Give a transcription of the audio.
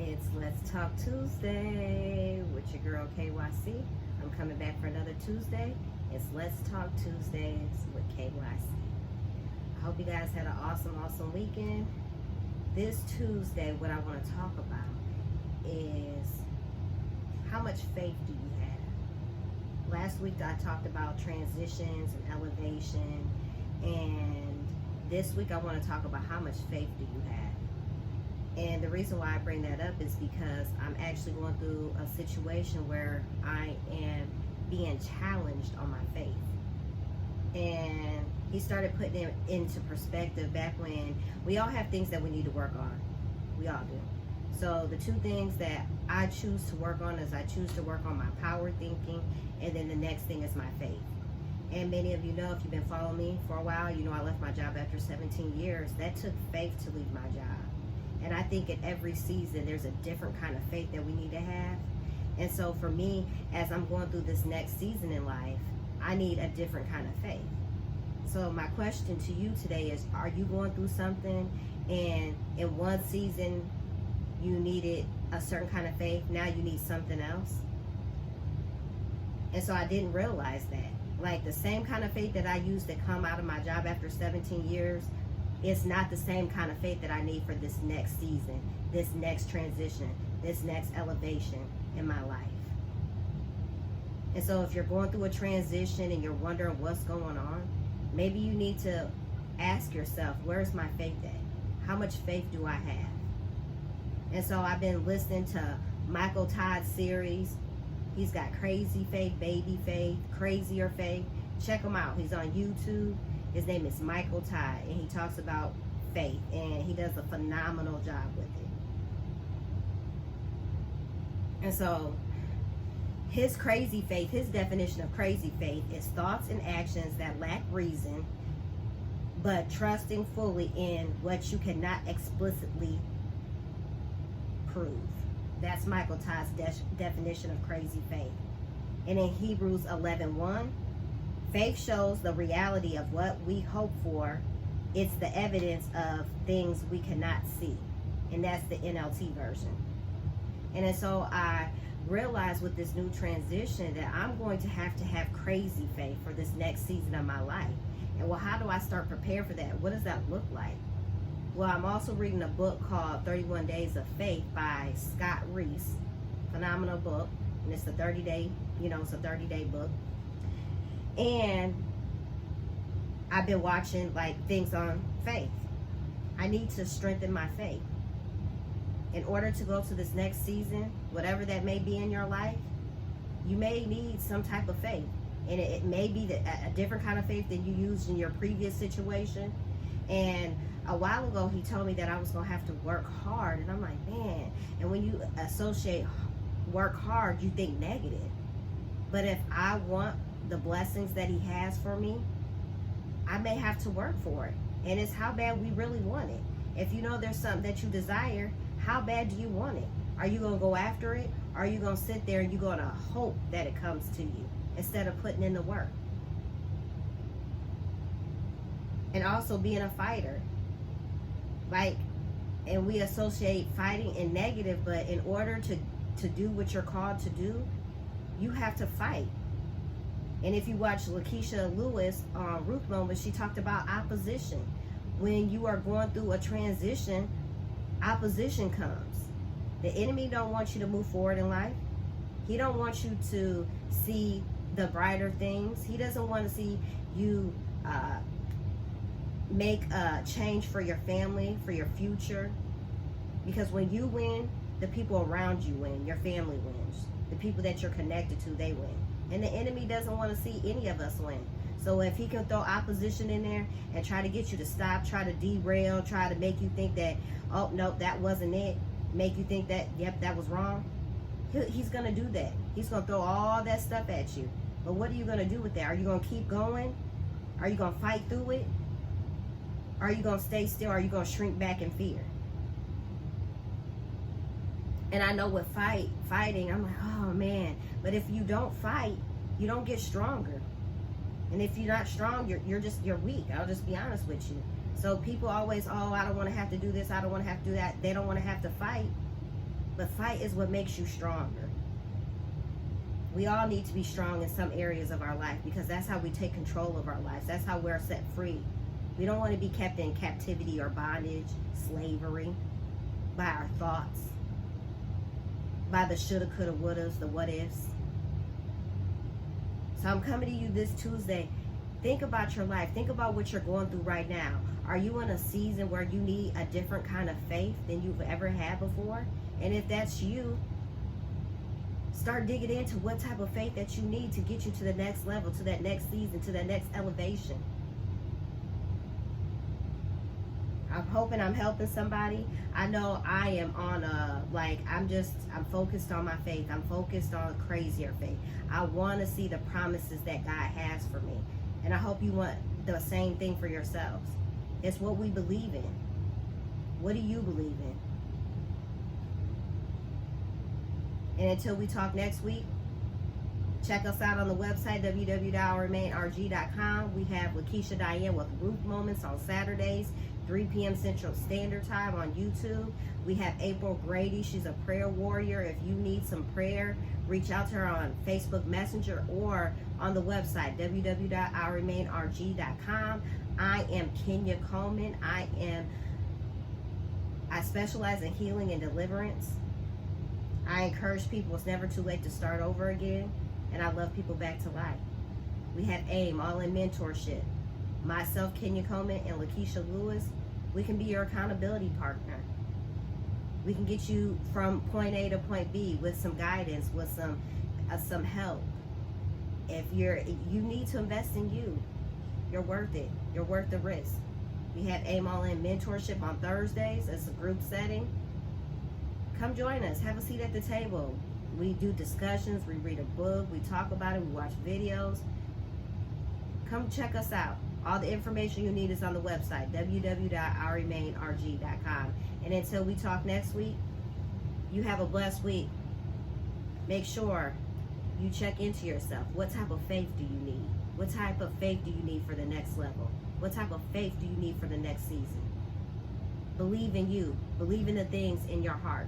It's Let's Talk Tuesday with your girl KYC. I'm coming back for another Tuesday. It's Let's Talk Tuesdays with KYC. I hope you guys had an awesome weekend. This Tuesday, what I want to talk about is how much faith do you have? Last week I talked about transitions and elevation, and this week I want to talk about how much faith do you have? And the reason why I bring that up is because I'm actually going through a situation where I am being challenged on my faith. And he started putting it into perspective back when we all have things that we need to work on. We all do. So the two things that I choose to work on is I choose to work on my power thinking, and then the next thing is my faith. And many of you know, if you've been following me for a while, you know I left my job after 17 years. That took faith to leave my job. And I think in every season, there's a different kind of faith that we need to have. And so for me, as I'm going through this next season in life, I need a different kind of faith. So my question to you today is, are you going through something and in one season you needed a certain kind of faith, now you need something else? And so I didn't realize that. Like the same kind of faith that I used to come out of my job after 17 years, it's not the same kind of faith that I need for this next season, this next transition, this next elevation in my life. And so if you're going through a transition and you're wondering what's going on, maybe you need to ask yourself, where's my faith at? How much faith do I have? And so I've been listening to Michael Todd's series. He's got Crazy Faith, Baby Faith, Crazier Faith. Check him out. He's on YouTube. His name is Michael Todd, and he talks about faith, and he does a phenomenal job with it. And so his crazy faith, his definition of crazy faith is thoughts and actions that lack reason, but trusting fully in what you cannot explicitly prove. That's Michael Todd's definition of crazy faith. And in Hebrews 11:1, faith shows the reality of what we hope for. It's the evidence of things we cannot see. And that's the NLT version. And so I realized with this new transition that I'm going to have crazy faith for this next season of my life. And well, how do I start preparing for that? What does that look like? Well, I'm also reading a book called 31 Days of Faith by Scott Reese. Phenomenal book. And it's a 30-day, it's a 30-day book. And I've been watching things on faith. I need to strengthen my faith. In order to go to this next season, whatever that may be in your life, you may need some type of faith. And it may be a different kind of faith than you used in your previous situation. And a while ago, he told me that I was going to have to work hard. And I'm like, man. And when you associate work hard, you think negative. But if I want the blessings that he has for me, I may have to work for it. And it's how bad we really want it. If you know there's something that you desire, how bad do you want it? Are you going to go after it? Or are you going to sit there and you're going to hope that it comes to you instead of putting in the work? And also being a fighter. And we associate fighting in negative, but in order to do what you're called to do, you have to fight. And if you watch Lakeisha Lewis on Ruth Moments, she talked about opposition. When you are going through a transition, opposition comes. The enemy don't want you to move forward in life. He don't want you to see the brighter things. He doesn't want to see you make a change for your family, for your future. Because when you win, the people around you win. Your family wins. The people that you're connected to, they win. And the enemy doesn't want to see any of us win. So if he can throw opposition in there and try to get you to stop, try to derail, try to make you think that, oh, no, that wasn't it, make you think that, yep, that was wrong, he's going to do that. He's going to throw all that stuff at you. But what are you going to do with that? Are you going to keep going? Are you going to fight through it? Are you going to stay still? Or are you going to shrink back in fear? And I know with fighting, I'm like, oh man. But if you don't fight, you don't get stronger. And if you're not strong, you're weak. I'll just be honest with you. So people always, oh, I don't want to have to do this. I don't want to have to do that. They don't want to have to fight. But fight is what makes you stronger. We all need to be strong in some areas of our life, because that's how we take control of our lives. That's how we're set free. We don't want to be kept in captivity or bondage, slavery, by our thoughts, by the shoulda, coulda, wouldas, the what ifs. So I'm coming to you this Tuesday. Think about your life. Think about what you're going through right now. Are you in a season where you need a different kind of faith than you've ever had before? And if that's you, start digging into what type of faith that you need to get you to the next level, to that next season, to that next elevation. I'm hoping I'm helping somebody. I know I am on I'm focused on my faith. I'm focused on crazier faith. I want to see the promises that God has for me. And I hope you want the same thing for yourselves. It's what we believe in. What do you believe in? And until we talk next week, check us out on the website, www.ourremainrg.com. We have Lakeisha Diane with Ruth Moments on Saturdays, 3 p.m. Central Standard Time on YouTube. We have April Grady. She's a prayer warrior. If you need some prayer, reach out to her on Facebook Messenger or on the website, www.ourremainrg.com. I am Kenya Coleman. I specialize in healing and deliverance. I encourage people, it's never too late to start over again. And I love people back to life. We have AIM, All In Mentorship. Myself, Kenya Coleman, and Lakeisha Lewis. We can be your accountability partner. We can get you from point A to point B with some guidance, with some help. If you need to invest in you, you're worth it. You're worth the risk. We have AIM All In Mentorship on Thursdays. It's a group setting. Come join us. Have a seat at the table. We do discussions. We read a book. We talk about it. We watch videos. Come check us out. All the information you need is on the website, www.ourremainrg.com. And until we talk next week, you have a blessed week. Make sure you check into yourself. What type of faith do you need? What type of faith do you need for the next level? What type of faith do you need for the next season? Believe in you. Believe in the things in your heart.